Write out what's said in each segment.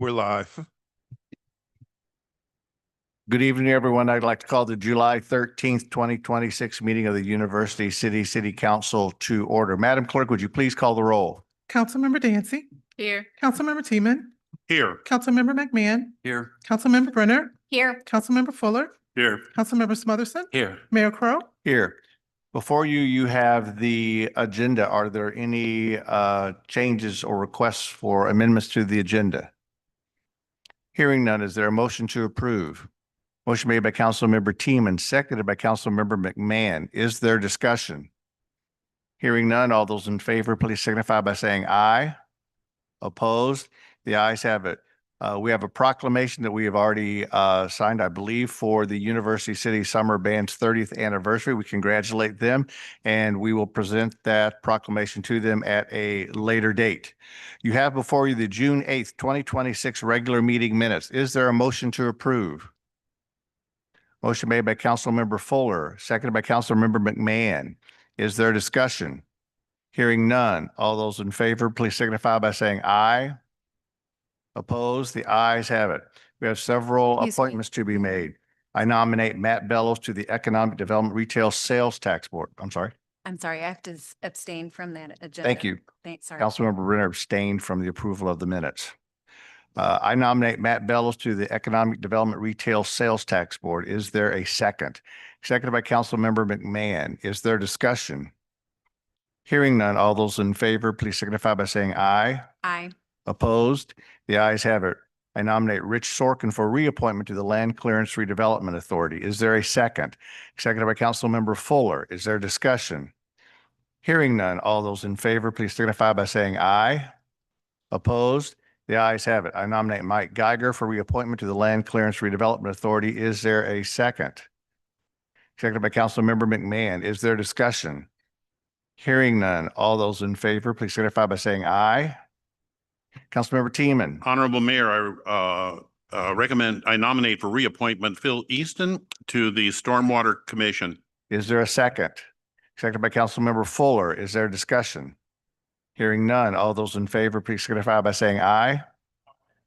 We're live. Good evening, everyone. I'd like to call the July 13th, 2026 meeting of the University City Council to order. Madam Clerk, would you please call the roll? Councilmember Dancy, Here. Councilmember Teeman, Here. Councilmember McMahon, Here. Councilmember Brenner, Here. Councilmember Fuller, Here. Councilmember Smotherson, Here. Mayor Crowe. Here. Before you, you have the agenda. Are there any changes or requests for amendments to the agenda? Hearing none, is there a motion to approve? Motion made by Councilmember Teeman, seconded by Councilmember McMahon. Is there discussion? Hearing none, all those in favor, please signify by saying aye. Opposed? The ayes have it. We have a proclamation that we have already signed, I believe, for the University City Summer Band's 30th anniversary. We congratulate them, and we will present that proclamation to them at a later date. You have before you the June 8th, 2026 regular meeting minutes. Is there a motion to approve? Motion made by Councilmember Fuller, seconded by Councilmember McMahon. Is there discussion? Hearing none. All those in favor, please signify by saying aye. Opposed? The ayes have it. We have several Excuse me. appointments to be made. I nominate Matt Bellows to the Economic Development Retail Sales Tax Board. I'm sorry. I'm sorry, I have to abstain from that agenda. Thank you. Thanks, sorry. Councilmember Renner abstained from the approval of the minutes. I nominate Matt Bellows to the Economic Development Retail Sales Tax Board. Is there a second? Seconded by Councilmember McMahon. Is there discussion? Hearing none, all those in favor, please signify by saying aye. Aye. Opposed? The ayes have it. I nominate Rich Sorkin for reappointment to the Land Clearance Redevelopment Authority. Is there a second? Seconded by Councilmember Fuller. Is there discussion? Hearing none, all those in favor, please signify by saying aye. Opposed? The ayes have it. I nominate Mike Geiger for reappointment to the Land Clearance Redevelopment Authority. Is there a second? Seconded by Councilmember McMahon. Is there discussion? Hearing none, all those in favor, please signify by saying aye. Councilmember Teeman. Honorable Mayor, I nominate for reappointment Phil Easton to the Stormwater Commission. Is there a second? Seconded by Councilmember Fuller. Is there discussion? Hearing none, all those in favor, please signify by saying aye.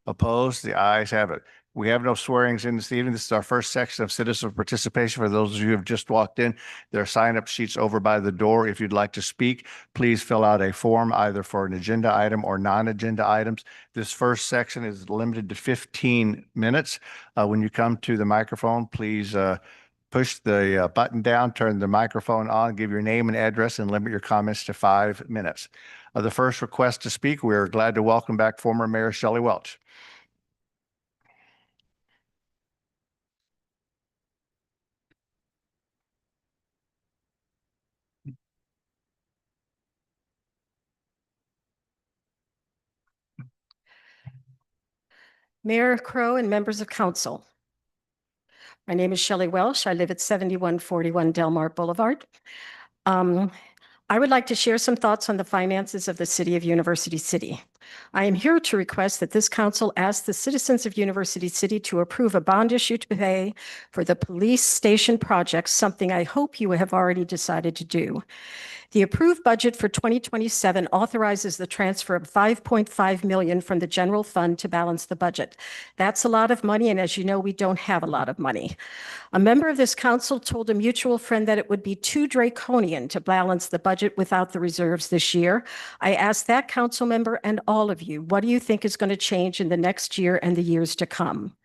Opposed? The ayes have it. We have no swearings in this evening. This is our first section of citizen participation. For those of you who have just walked in, there are sign-up sheets over by the door. If you'd like to speak, please fill out a form either for an agenda item or non-agenda items. This first section is limited to 15 minutes. When you come to the microphone, please push the button down, turn the microphone on, give your name and address, and limit your comments to 5 minutes. The first request to speak, we're glad to welcome back former Mayor Shelley Welch. Mayor Crowe and members of council. My name is Shelley Welsh. I live at 7141 Delmar Boulevard. I would like to share some thoughts on the finances of the city of University City. I am here to request that this council ask the citizens of University City to approve a bond issue to pay for the police station project, something I hope you have already decided to do. The approved budget for 2027 authorizes the transfer of $5.5 million from the general fund to balance the budget. That's a lot of money, and as you know, we don't have a lot of money. A member of this council told a mutual friend that it would be too draconian to balance the budget without the reserves this year. I asked that council member and all of you, what do you think is going to change in the next year and the years to come?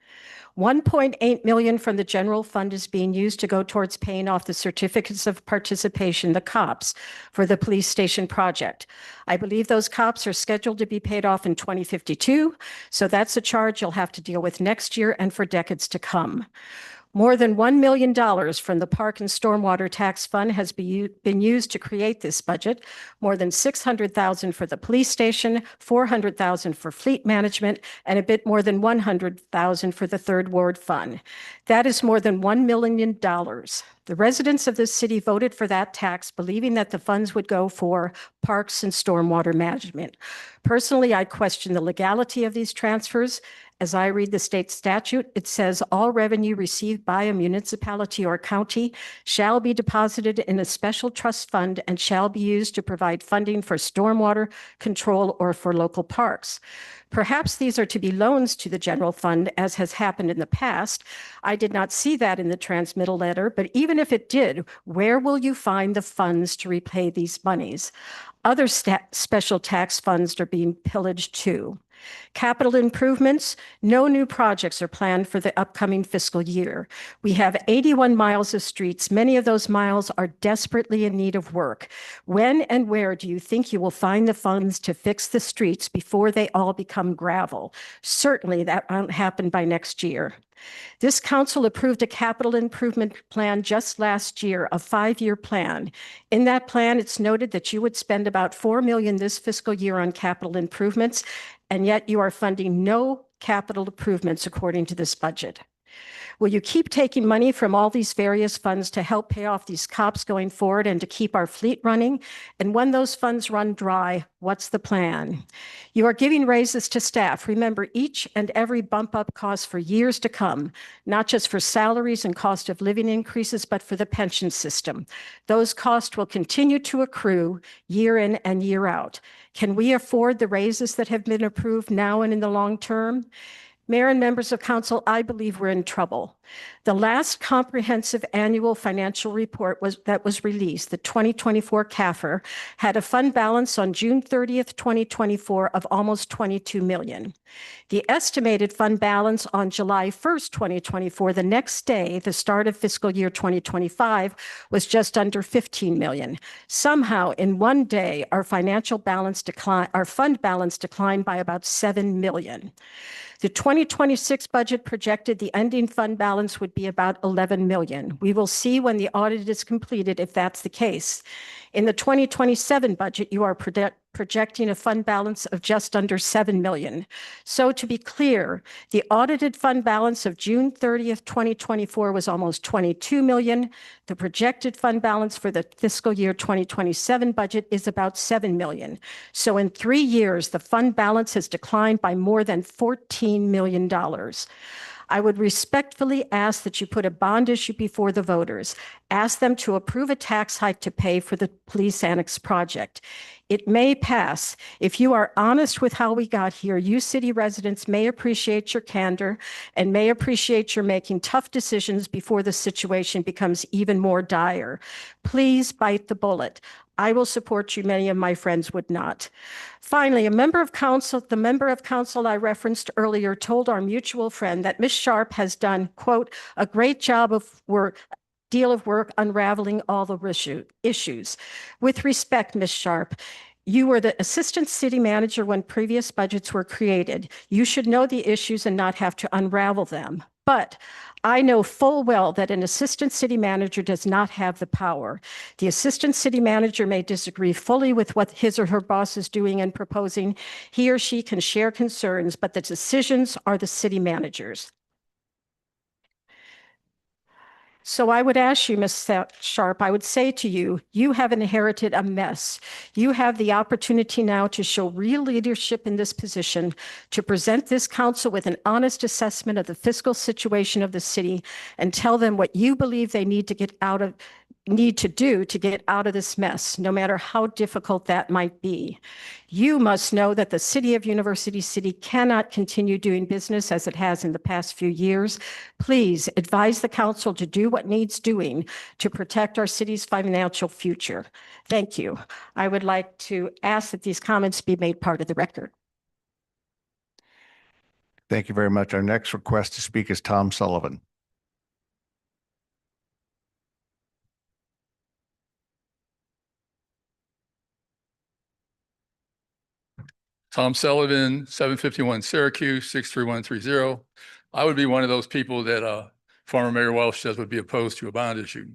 $1.8 million from the general fund is being used to go towards paying off the certificates of participation, the COPs, for the police station project. I believe those COPs are scheduled to be paid off in 2052, so that's a charge you'll have to deal with next year and for decades to come. More than $1 million from the Park and Stormwater Tax Fund has been used to create this budget. More than $600,000 for the police station, $400,000 for fleet management, and a bit more than $100,000 for the Third Ward Fund. That is more than $1 million. The residents of this city voted for that tax, believing that the funds would go for parks and stormwater management. Personally, I question the legality of these transfers As I read the state statute, it says all revenue received by a municipality or county shall be deposited in a special trust fund and shall be used to provide funding for stormwater control or for local parks. Perhaps these are to be loans to the general fund, as has happened in the past. I did not see that in the transmittal letter, but even if it did, where will you find the funds to repay these monies? Other special tax funds are being pillaged too. Capital improvements, no new projects are planned for the upcoming fiscal year. We have 81 miles of streets. Many of those miles are desperately in need of work. When and where do you think you will find the funds to fix the streets before they all become gravel? Certainly that won't happen by next year. This council approved a capital improvement plan just last year, a 5-year plan. In that plan, it's noted that you would spend about $4 million this fiscal year on capital improvements, and yet you are funding no capital improvements according to this budget. Will you keep taking money from all these various funds to help pay off these cops going forward and to keep our fleet running? And when those funds run dry, what's the plan? You are giving raises to staff. Remember, each and every bump up costs for years to come, not just for salaries and cost of living increases, but for the pension system. Those costs will continue to accrue year in and year out. Can we afford the raises that have been approved now and in the long term? Mayor and members of council, I believe we're in trouble. The last comprehensive annual financial report that was released, the 2024 CAFR, had a fund balance on June 30th, 2024 of almost $22 million. The estimated fund balance on July 1st, 2024, the next day, the start of fiscal year 2025, was just under $15 million. Somehow, in one day, our fund balance declined by about $7 million. The 2026 budget projected the ending fund balance would be about $11 million. We will see when the audit is completed if that's the case. In the 2027 budget, you are projecting a fund balance of just under $7 million. So to be clear, the audited fund balance of June 30th, 2024 was almost $22 million. The projected fund balance for the fiscal year 2027 budget is about $7 million. So in 3 years, the fund balance has declined by more than $14 million. I would respectfully ask that you put a bond issue before the voters. Ask them to approve a tax hike to pay for the police annex project. It may pass. If you are honest with how we got here, you city residents may appreciate your candor and may appreciate your making tough decisions before the situation becomes even more dire. Please bite the bullet. I will support you. Many of my friends would not. Finally, the member of council I referenced earlier told our mutual friend that Ms. Sharp has done, quote, a great job of deal of work unraveling all the issues. With respect, Ms. Sharp, you were the assistant city manager when previous budgets were created. You should know the issues and not have to unravel them. But I know full well that an assistant city manager does not have the power. The assistant city manager may disagree fully with what his or her boss is doing and proposing. He or she can share concerns, but the decisions are the city managers. So I would ask you, Ms. Sharp, I would say to you, you have inherited a mess. You have the opportunity now to show real leadership in this position, to present this council with an honest assessment of the fiscal situation of the city and tell them what you believe they need to do to get out of this mess, no matter how difficult that might be. You must know that the city of University City cannot continue doing business as it has in the past few years. Please advise the council to do what needs doing to protect our city's financial future. Thank you. I would like to ask that these comments be made part of the record. Thank you very much. Our next request to speak is Tom Sullivan. Tom Sullivan, 751 Syracuse, 63130. I would be one of those people that former Mayor Welch says would be opposed to a bond issue.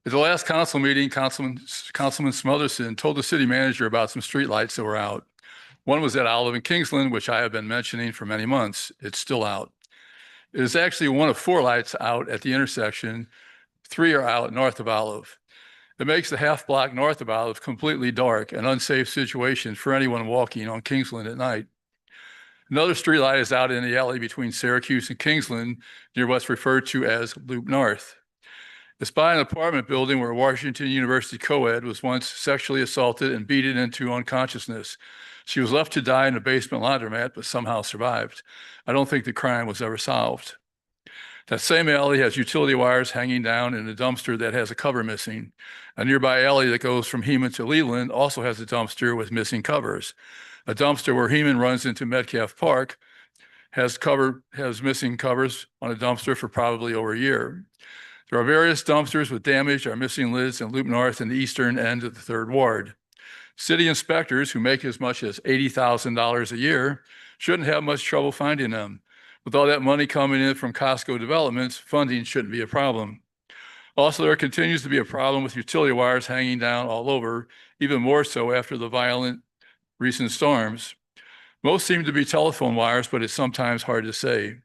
At the last council meeting, Councilman Smotherson told the city manager about some streetlights that were out. One was at Olive and Kingsland, which I have been mentioning for many months. It's still out. It is actually one of 4 lights out at the intersection. 3 are out north of Olive. It makes the half block north of Olive completely dark, an unsafe situation for anyone walking on Kingsland at night. Another streetlight is out in the alley between Syracuse and Kingsland near what's referred to as Loop North. It's by an apartment building where Washington University co-ed was once sexually assaulted and beaten into unconsciousness. She was left to die in a basement laundromat, but somehow survived. I don't think the crime was ever solved. That same alley has utility wires hanging down in a dumpster that has a cover missing. A nearby alley that goes from Heman to Leland also has a dumpster with missing covers. A dumpster where Heman runs into Metcalf Park has missing covers on a dumpster for probably over a year. There are various dumpsters with damaged or missing lids in Loop North and the eastern end of the Third Ward. City inspectors who make as much as $80,000 a year shouldn't have much trouble finding them. With all that money coming in from Costco developments, funding shouldn't be a problem. Also, there continues to be a problem with utility wires hanging down all over, even more so after the violent recent storms. Most seem to be telephone wires, but it's sometimes hard to say.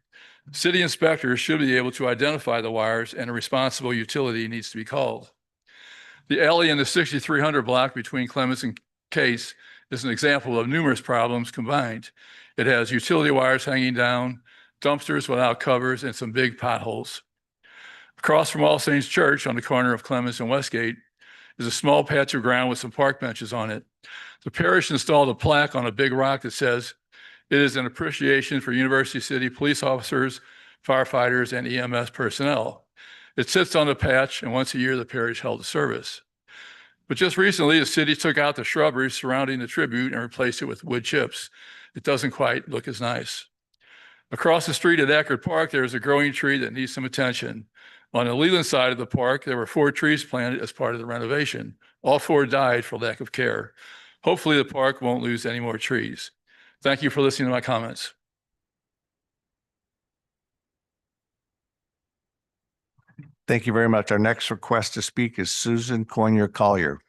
City inspectors should be able to identify the wires, and a responsible utility needs to be called. The alley in the 6300 block between Clemens and Case is an example of numerous problems combined. It has utility wires hanging down, dumpsters without covers, and some big potholes. Across from All Saints Church on the corner of Clemens and Westgate is a small patch of ground with some park benches on it. The parish installed a plaque on a big rock that says, "It is an appreciation for University City police officers, firefighters, and EMS personnel." It sits on the patch, and once a year, the parish held a service. But just recently, the city took out the shrubbery surrounding the tribute and replaced it with wood chips. It doesn't quite look as nice. Across the street at Eckerd Park, there is a growing tree that needs some attention. On the Leland side of the park, there were 4 trees planted as part of the renovation. All 4 died for lack of care. Hopefully, the park won't lose any more trees. Thank you for listening to my comments. Thank you very much. Our next request to speak is Susan Coinier Collier.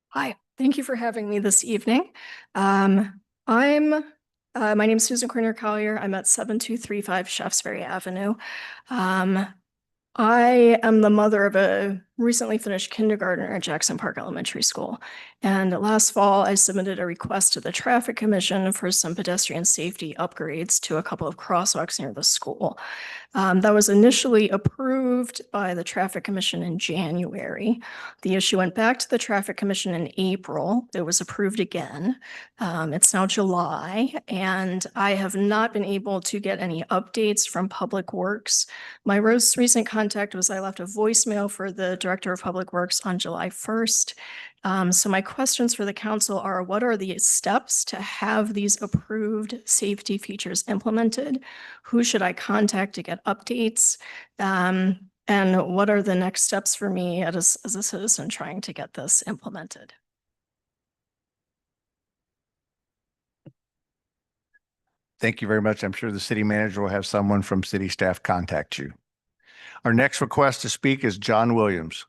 Hi, thank you for having me this evening. My name is Susan Coinier Collier. I'm at 7235 Shaftesbury Avenue. I am the mother of a recently finished kindergartner at Jackson Park Elementary School. And last fall, I submitted a request to the Traffic Commission for some pedestrian safety upgrades to a couple of crosswalks near the school. That was initially approved by the Traffic Commission in January. The issue went back to the Traffic Commission in April. It was approved again. It's now July, and I have not been able to get any updates from Public Works. My most recent contact was I left a voicemail for the Director of Public Works on July 1st. So my questions for the council are, what are the steps to have these approved safety features implemented? Who should I contact to get updates? And what are the next steps for me as a citizen trying to get this implemented? Thank you very much. I'm sure the city manager will have someone from city staff contact you. Our next request to speak is John Williams.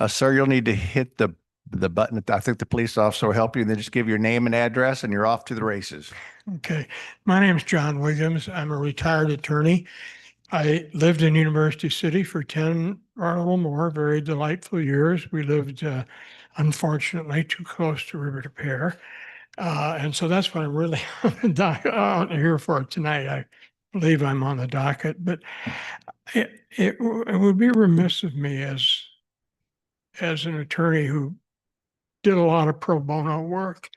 Sir, you'll need to hit the button. I think the police officer will help you, and then just give your name and address, and you're off to the races. Okay. My name is John Williams. I'm a retired attorney. I lived in University City for 10 or a little more, very delightful years. We lived, unfortunately, too close to River to Pear. And so that's what I'm really out here for tonight. I believe I'm on the docket, but it would be remiss of me as an attorney who did a lot of pro bono work.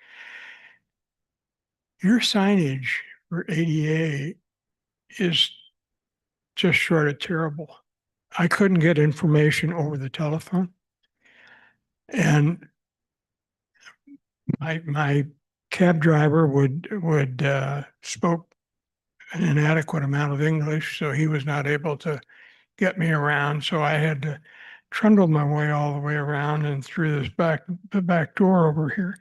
Your signage for ADA is just short of terrible. I couldn't get information over the telephone. And my cab driver would spoke an inadequate amount of English, so he was not able to get me around. So I had to trundle my way all the way around and through the back door over here.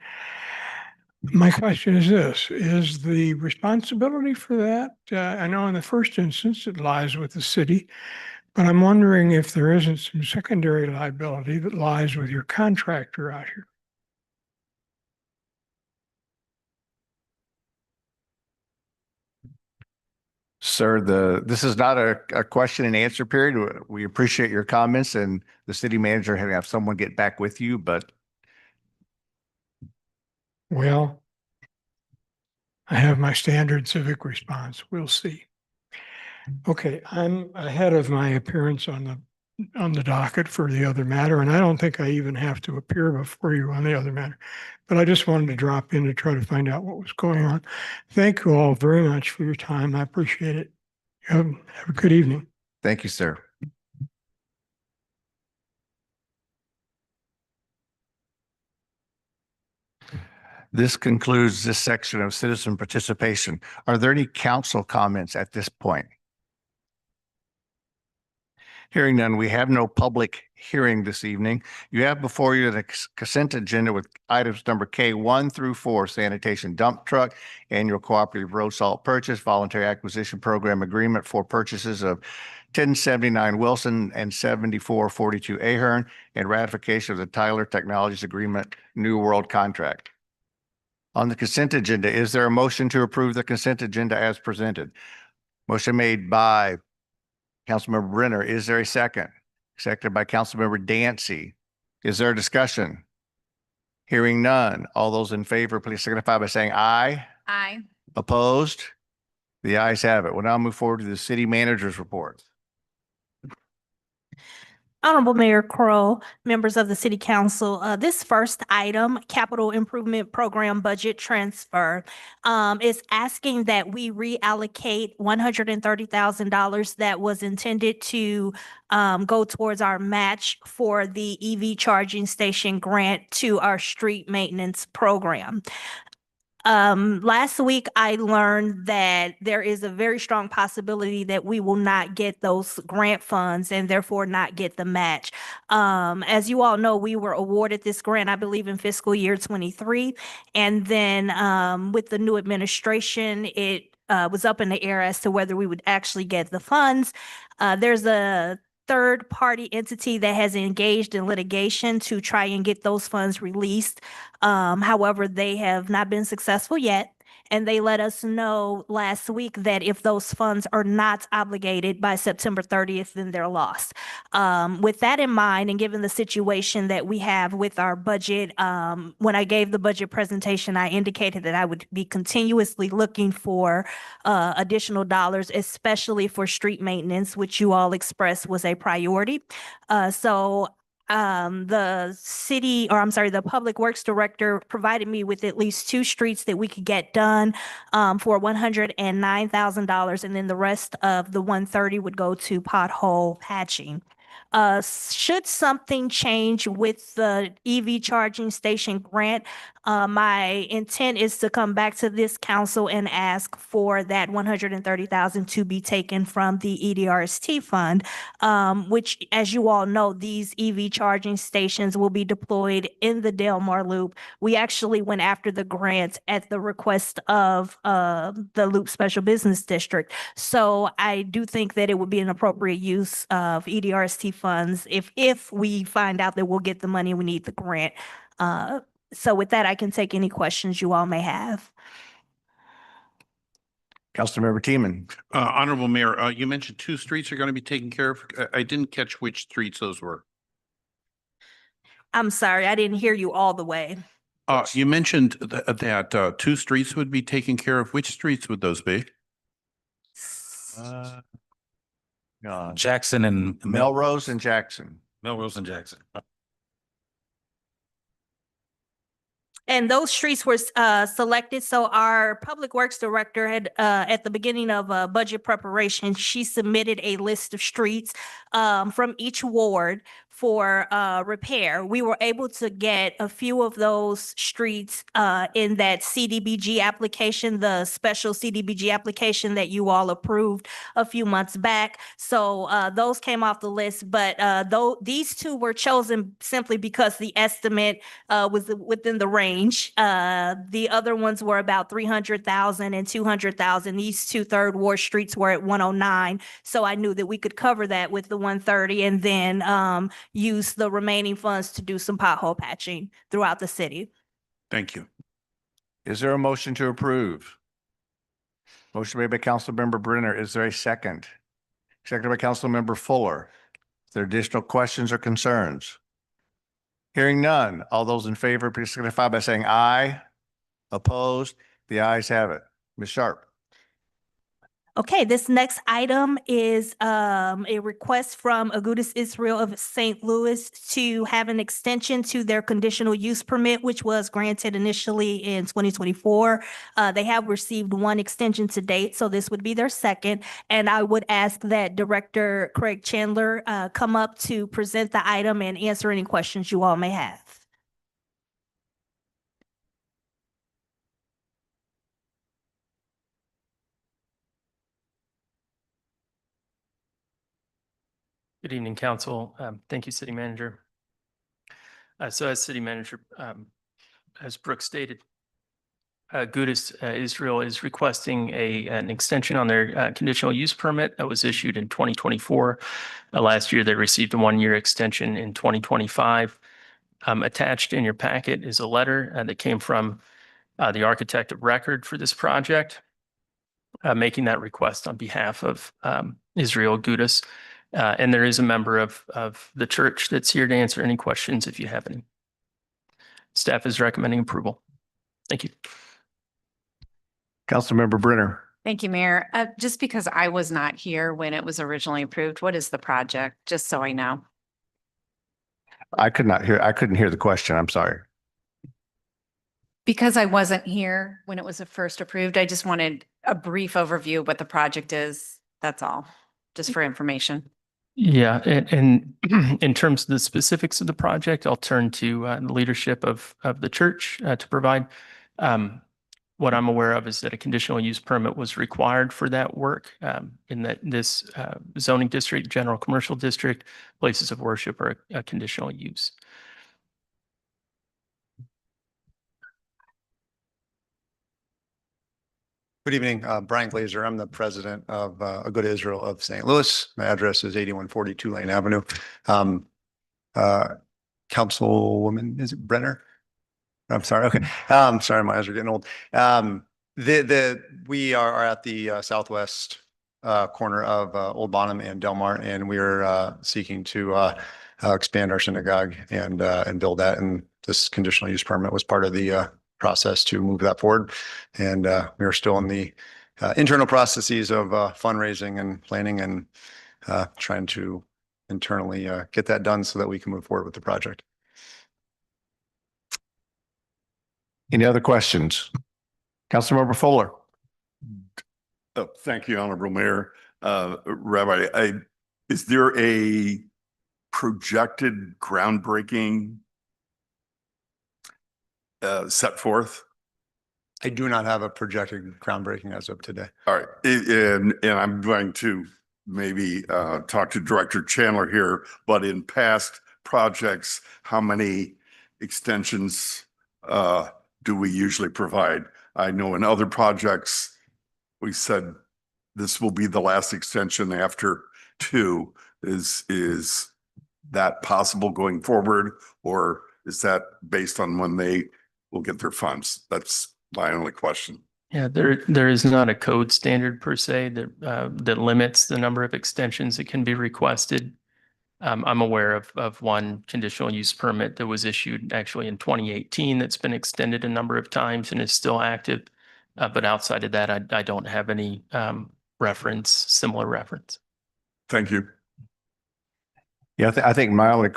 My question is this: is the responsibility for that? I know in the first instance it lies with the city, But I'm wondering if there isn't some secondary liability that lies with your contractor out here. Sir, this is not a question and answer period. We appreciate your comments, and the city manager had to have someone get back with you, but Well, I have my standard civic response. We'll see. Okay, I'm ahead of my appearance on the docket for the other matter, and I don't think I even have to appear before you on the other matter. But I just wanted to drop in to try to find out what was going on. Thank you all very much for your time. I appreciate it. Have a good evening. thank you, sir. This concludes this section of citizen participation. Are there any council comments at this point? Hearing none, we have no public hearing this evening. You have before you the consent agenda with items number K1 through 4, sanitation dump truck, annual cooperative road salt purchase, voluntary acquisition program agreement for purchases of 1079 Wilson and 7442 Ahern, and ratification of the Tyler Technologies Agreement New World contract. On the consent agenda, is there a motion to approve the consent agenda as presented? Motion made by Councilmember Brenner. Is there a second? Seconded by Councilmember Dancy. Is there a discussion? Hearing none. All those in favor, please signify by saying aye. Aye. Opposed? The ayes have it. We'll now move forward to the city manager's report. Honorable Mayor Crowe, members of the City Council, this first item, Capital Improvement Program Budget Transfer, is asking that we reallocate $130,000 that was intended to go towards our match for the EV charging station grant to our street maintenance program. Last week I learned that there is a very strong possibility that we will not get those grant funds and therefore not get the match. As you all know, we were awarded this grant, I believe, in fiscal year 23. And then with the new administration, it was up in the air as to whether we would actually get the funds. There's a third-party entity that has engaged in litigation to try and get those funds released. However, they have not been successful yet. And they let us know last week that if those funds are not obligated by September 30th, then they're lost. With that in mind, and given the situation that we have with our budget, when I gave the budget presentation, I indicated that I would be continuously looking for additional dollars, especially for street maintenance, which you all expressed was a priority. The Public Works Director provided me with at least 2 streets that we could get done for $109,000, and then the rest of the 130 would go to pothole patching. Should something change with the EV charging station grant, my intent is to come back to this council and ask for that $130,000 to be taken from the EDRST fund, which, as you all know, these EV charging stations will be deployed in the Delmar Loop. We actually went after the grant at the request of the Loop Special Business District. So I do think that it would be an appropriate use of EDRST funds if we find out that we'll get the money, we need the grant. So with that, I can take any questions you all may have. Councilmember Teeman. Honorable Mayor, you mentioned 2 streets are going to be taken care of. I didn't catch which streets those were. I'm sorry, I didn't hear you all the way. You mentioned that 2 streets would be taken care of. Which streets would those be? Jackson and Melrose and Jackson. Melrose and Jackson. And those streets were selected. So our Public Works Director had, at the beginning of budget preparation, she submitted a list of streets from each ward for repair. We were able to get a few of those streets in that CDBG application, the special CDBG application that you all approved a few months back. So those came off the list, but though these two were chosen simply because the estimate was within the range. The other ones were about 300,000 and 200,000. These two third ward streets were at 109. So I knew that we could cover that with the 130 and then use the remaining funds to do some pothole patching throughout the city. Thank you. Is there a motion to approve? Motion made by Councilmember Brenner. Is there a second? Seconded by Councilmember Fuller. Is there additional questions or concerns? Hearing none. All those in favor, please signify by saying aye. Opposed? The ayes have it. Ms. Sharp. Okay, this next item is a request from Agudas Israel of St. Louis to have an extension to their conditional use permit, which was granted initially in 2024. They have received one extension to date, so this would be their second. And I would ask that Director Craig Chandler come up to present the item and answer any questions you all may have. Good evening, Council. Thank you, City Manager. So as City Manager, as Brooke stated, Agudas Israel is requesting an extension on their conditional use permit that was issued in 2024. Last year, they received a one-year extension in 2025. Attached in your packet is a letter that came from the architect of record for this project, making that request on behalf of Israel Agudas. And there is a member of the church that's here to answer any questions if you have any. Staff is recommending approval. Thank you. Councilmember Brenner. Thank you, Mayor. Just because I was not here when it was originally approved, what is the project? Just so I know. I couldn't hear the question. I'm sorry. Because I wasn't here when it was first approved, I just wanted a brief overview of what the project is. That's all, just for information. Yeah, and in terms of the specifics of the project, I'll turn to the leadership of the church to provide. What I'm aware of is that a conditional use permit was required for that work in that this zoning district, general commercial district, places of worship are a conditional use. Good evening, Brian Glazer. I'm the president of Agudas Israel of St. Louis. My address is 8142 Lane Avenue. Councilwoman, is it Brenner? I'm sorry. Okay. Sorry, my eyes are getting old. We are at the southwest corner of Old Bonham and Delmar, and we are seeking to expand our synagogue and build that. And this conditional use permit was part of the process to move that forward. And we are still in the internal processes of fundraising and planning and trying to internally get that done so that we can move forward with the project. Any other questions? Councilmember Fuller. Oh, thank you, Honorable Mayor. Rabbi, is there a projected groundbreaking set forth? I do not have a projected groundbreaking as of today. All right, and I'm going to maybe talk to Director Chandler here, but in past projects, how many extensions do we usually provide? I know in other projects, we said this will be the last extension after 2. Is that possible going forward, or is that based on when they will get their funds? That's my only question. Yeah, there is not a code standard per se that limits the number of extensions that can be requested. I'm aware of one conditional use permit that was issued actually in 2018 that's been extended a number of times and is still active. But outside of that, I don't have any similar reference. Thank you. Yeah, I think my only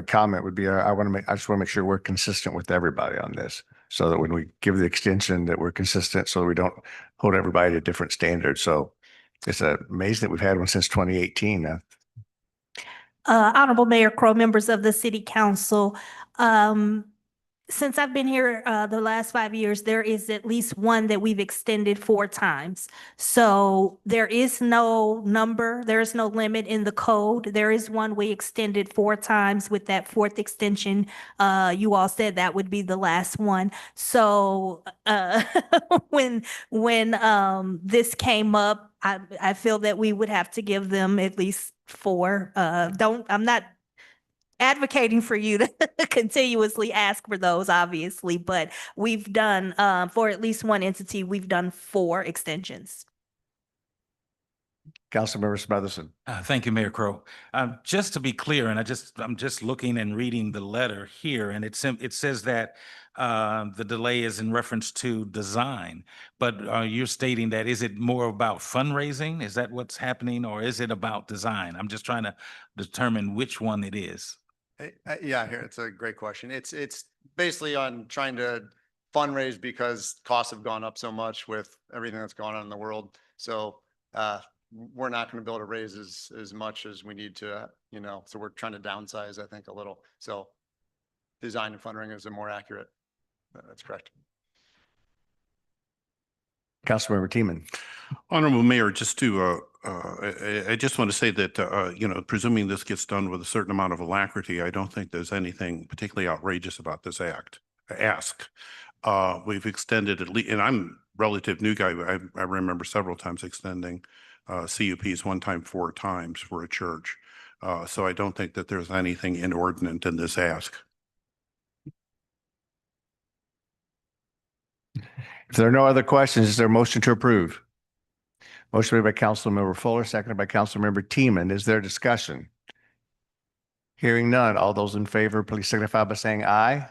comment would be I just want to make sure we're consistent with everybody on this, so that when we give the extension that we're consistent, so we don't hold everybody to different standards. So it's amazing that we've had one since 2018 now. Honorable Mayor Crowe, members of the City Council. Since I've been here the last 5 years, there is at least one that we've extended 4 times. So there is no number, there is no limit in the code. There is one we extended 4 times. With that 4th extension, you all said that would be the last one. So when this came up, I feel that we would have to give them at least 4. I'm not advocating for you to continuously ask for those, obviously, but we've done, for at least one entity, we've done 4 extensions. Councilmember Smotherson. Thank you, Mayor Crowe. Just to be clear, and I'm just looking and reading the letter here, and it says that the delay is in reference to design, but you're stating that, is it more about fundraising? Is that what's happening, or is it about design? I'm just trying to determine which one it is. Yeah, here, it's a great question. It's basically on trying to fundraise because costs have gone up so much with everything that's going on in the world. So we're not going to be able to raise as much as we need to, so we're trying to downsize, I think, a little. So design and fundraising is a more accurate. That's correct. Councilmember Teeman. Honorable Mayor, just to, I just want to say that, presuming this gets done with a certain amount of alacrity, I don't think there's anything particularly outrageous about this ask. We've extended at least, and I'm a relative new guy. I remember several times extending CUPs, one time 4 times for a church. So I don't think that there's anything inordinate in this ask. If there are no other questions, is there a motion to approve? Motion made by Councilmember Fuller, seconded by Councilmember Teeman. Is there discussion? Hearing none. All those in favor, please signify by saying aye.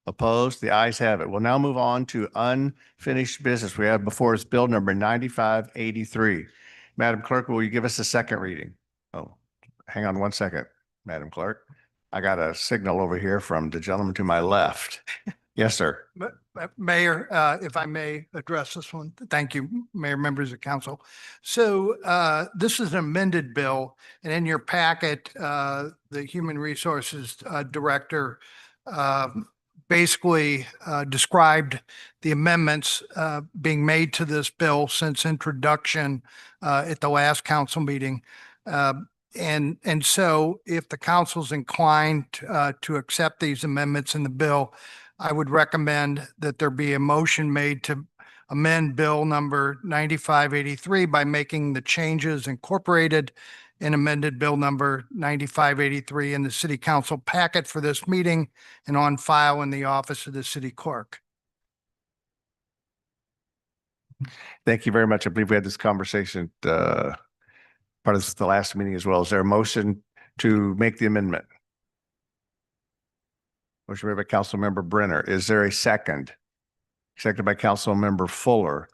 Opposed? The ayes have it. We'll now move on to unfinished business. We have before us Bill number 9583. Madam Clerk, will you give us a second reading? Oh, hang on one second, Madam Clerk. I got a signal over here from the gentleman to my left. Yes, sir. Mayor, if I may address this one. Thank you, Mayor, members of council. So this is an amended bill, and in your packet, the Human Resources Director basically described the amendments being made to this bill since introduction at the last council meeting. And so if the council's inclined to accept these amendments in the bill, I would recommend that there be a motion made to amend Bill number 9583 by making the changes incorporated in amended Bill number 9583 in the City Council packet for this meeting and on file in the office of the City Clerk. Thank you very much. I believe we had this conversation part of the last meeting as well. Is there a motion to make the amendment? Motion made by Councilmember Brenner. Is there a second? Seconded by Councilmember Fuller.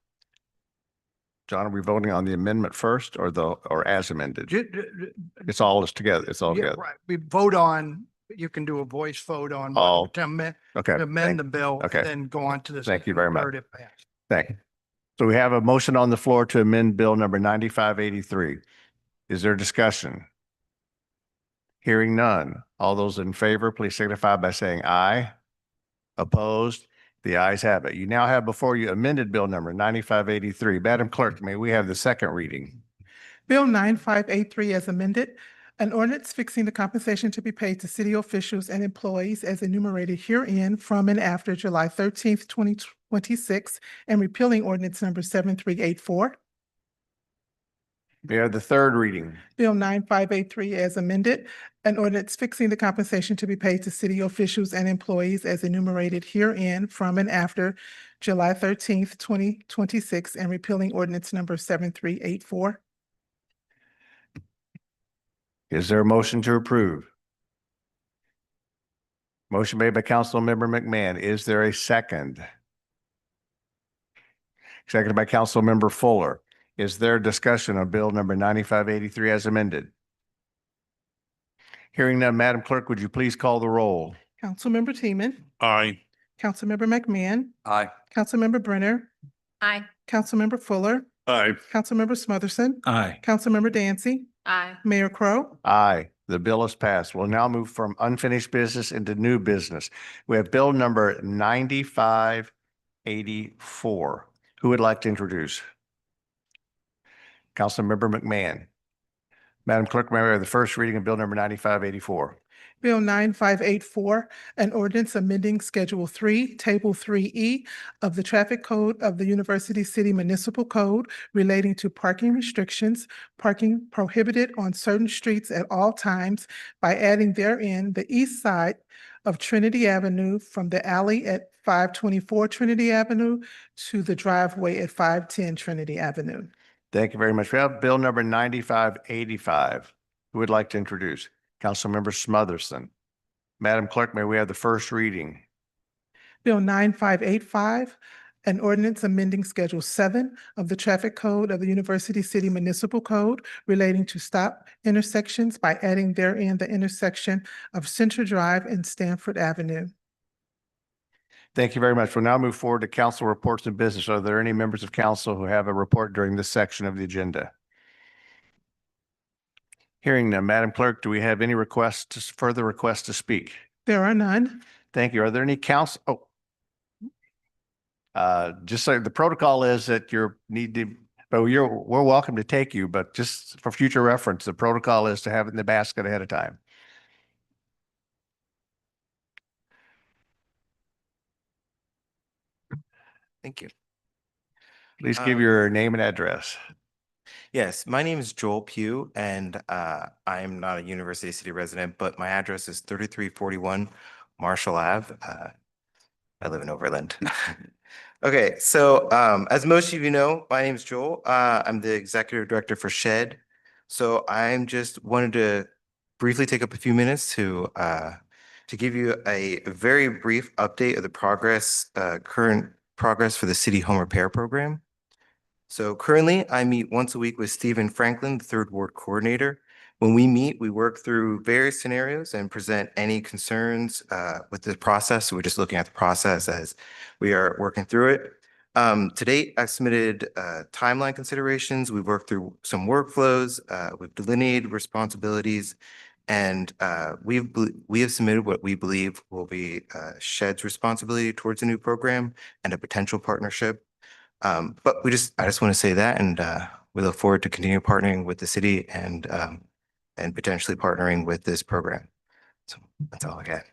John, are we voting on the amendment first or as amended? It's all together. It's all together. Right. We vote on, you can do a voice vote on All- to Okay. amend the bill, Okay. then go on to the. Thank you very much. third if passed. Thank you. So we have a motion on the floor to amend Bill number 9583. Is there discussion? Hearing none. All those in favor, please signify by saying aye. Opposed? The ayes have it. You now have before you amended Bill number 9583. Madam Clerk, may we have the second reading? Bill 9583 as amended, an ordinance fixing the compensation to be paid to city officials and employees as enumerated herein from and after July 13th, 2026, and repealing ordinance number 7384. We have the third reading. Bill 9583 as amended, an ordinance fixing the compensation to be paid to city officials and employees as enumerated herein from and after July 13th, 2026, and repealing ordinance number 7384. Is there a motion to approve? Motion made by Councilmember McMahon. Is there a second? Seconded by Councilmember Fuller. Is there discussion on Bill number 9583 as amended? Hearing none, Madam Clerk, would you please call the roll? Councilmember Teeman, Aye. Councilmember McMahon, Aye. Councilmember Brenner, Aye. Councilmember Fuller, Aye. Councilmember Smotherson, Aye. Councilmember Dancy, Aye. Mayor Crowe. Aye. The bill is passed. We'll now move from unfinished business into new business. We have Bill number 9584. Who would like to introduce? Councilmember McMahon. Madam Clerk, may I have the first reading of Bill number 9584? Bill 9584, an ordinance amending Schedule 3, Table 3E of the Traffic Code of the University City Municipal Code relating to parking restrictions, parking prohibited on certain streets at all times by adding therein the east side of Trinity Avenue from the alley at 524 Trinity Avenue to the driveway at 510 Trinity Avenue. Thank you very much. We have Bill number 9585. Who would like to introduce? Councilmember Smotherson. Madam Clerk, may we have the first reading? Bill 9585, an ordinance amending Schedule 7 of the Traffic Code of the University City Municipal Code relating to stop intersections by adding therein the intersection of Central Drive and Stanford Avenue. Thank you very much. We'll now move forward to council reports and business. Are there any members of council who have a report during this section of the agenda? Hearing none, Madam Clerk, do we have any further requests to speak? There are none. Thank you. Are there any council? Just so the protocol is that we're welcome to take you, but just for future reference, the protocol is to have it in the basket ahead of time. Thank you. Please give your name and address. Yes, my name is Joel Pugh, and I'm not a University City resident, but my address is 3341 Marshall Ave. I live in Overland. Okay, so as most of you know, my name is Joel. I'm the executive director for SHED. So I'm just wanted to briefly take up a few minutes to give you a very brief update of the current progress for the City Home Repair Program. So currently, I meet once a week with Stephen Franklin, the Third Ward Coordinator. When we meet, we work through various scenarios and present any concerns with the process. So we're just looking at the process as we are working through it. To date, I've submitted timeline considerations. We've worked through some workflows. We've delineated responsibilities, and we have submitted what we believe will be SHED's responsibility towards the new program and a potential partnership. But I just want to say that, and we look forward to continue partnering with the city and potentially partnering with this program. So that's all I got.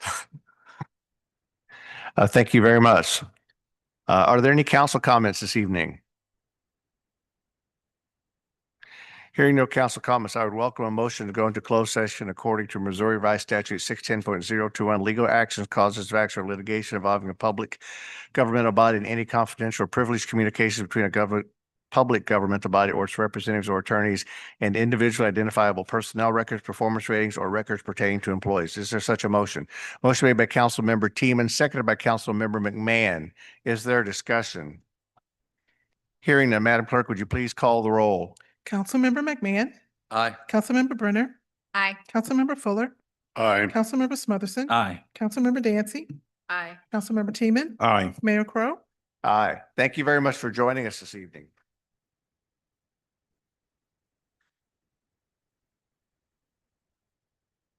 Thank you very much. Are there any council comments this evening? Hearing no council comments, I would welcome a motion to go into closed session according to Missouri Revised Statute 610.021, legal actions, causes of action, or litigation involving a public governmental body and any confidential or privileged communications between a public governmental body or its representatives or attorneys and individually identifiable personnel records, performance ratings, or records pertaining to employees. Is there such a motion? Motion made by Councilmember Teeman, seconded by Councilmember McMahon. Is there discussion? Hearing none, Madam Clerk, would you please call the roll? Councilmember McMahon. Aye. Councilmember Brenner. Aye. Councilmember Fuller. Aye. Councilmember Smotherson. Aye. Councilmember Dancy. Aye. Councilmember Teeman. Aye. Mayor Crowe. Aye. Thank you very much for joining us this evening.